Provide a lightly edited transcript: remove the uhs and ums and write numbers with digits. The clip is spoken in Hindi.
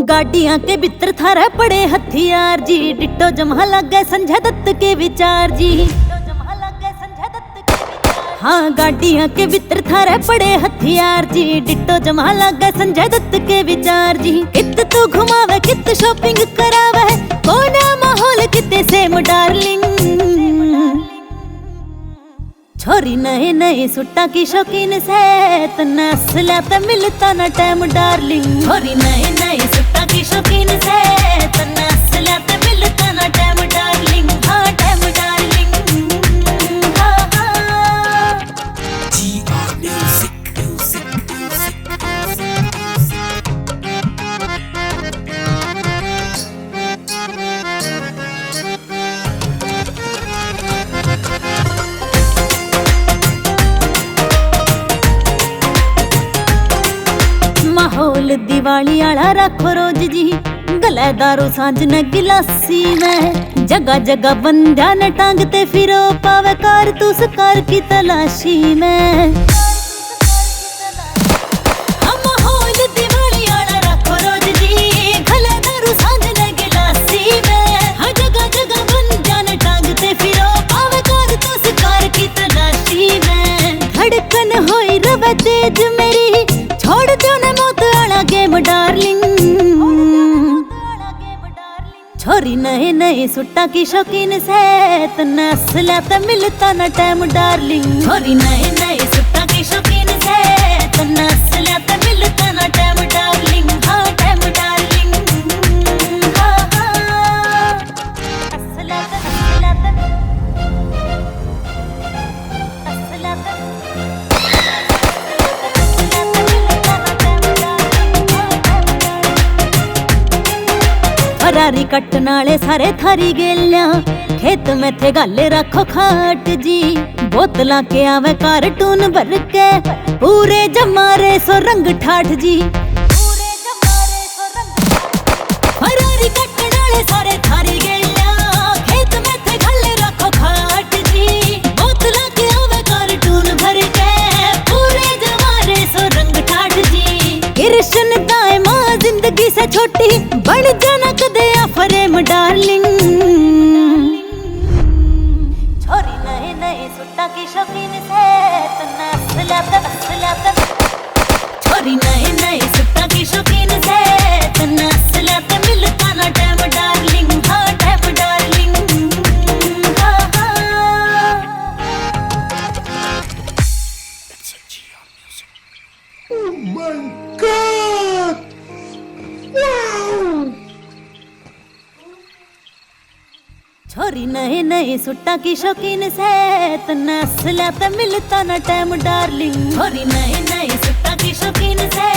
गाड़ियां के भीतर थारे पड़े हथियार जी, डिट्टो जमा लगे संजय दत्त के विचार जी। हाँ गाड़ियां के भीतर थारे पड़े हथियार जी, डिट्टो जमा लगे संजय दत्त के विचार जी। कित तू घुमावे कित शॉपिंग करावे, कोना माहौल किते सेम डार्लिंग। छोरी नए नए सुट्टा की शौकीन से, तना असला त मिलता न टाइम डार्लिंग। छोरी नए नए सुट्टा की शौकीन से, तना असला त मिलता न टाइम डार्लिंग। हाँ टाइम डार्लिंग, हाँ हाँ। माहौल दिवाली आला रखो रोज जी, गले दारू सांझ न गिलासी में। जगह जगह बंदा न टांगते फिरो, पावे कारतूस कार की तलाशी में। माहौल दिवाली आला रखो रोज जी, गले दारू सांझ न गिलासी में। हर जगह जगह बंदा न टांगते फिरो, पावे कारतूस कार की तलाशी में। धड़कन होई रवे तेज मेरी, छोड़ दो न मौत आला गेम डार्लिंग। छोरी नए नए सुट्टा की शौकीन से, तना असला त मिलता न टाइम डार्लिंग। छोरी नए नए सुट्टा की शौकीन से, तना असला त मिलता न टाइम डार्लिंग। हाँ टाइम डार्लिंग, हाँ हाँ। असला त असला त असला त फरारी कट्टन आले सारे थारी गेलियां, खेत में थे गाले रखो खाट जी। बोतला के आवे कार्टून भर के, पूरे जमारे सो रंग ठाठ जी। फरारी कट्टन आले सारे थारी गेलियां, खेत में थे गाले रखो खाट जी। बोतला के आवे कार्टून भर के, पूरे जमारे सो रंग ठाठ जी। कृष्ण दाए माँ जिंदगी से छोटी, बड़ जनक दया फरेम डार्लिंग। छोरी नए नए सुट्टा की शौकीन से, तना असला त असला त। छोरी नए नए सुट्टा की शौकीन से, तना असला त मिलता न टाइम डार्लिंग। हाँ टाइम डार्लिंग, हाँ हाँ। Oh my God! Wow! छोरी नए नए सुट्टा की शौकीन से, तना असला त मिलता न टाइम डार्लिंग। छोरी नए नए सुट्टा की शौकीन से,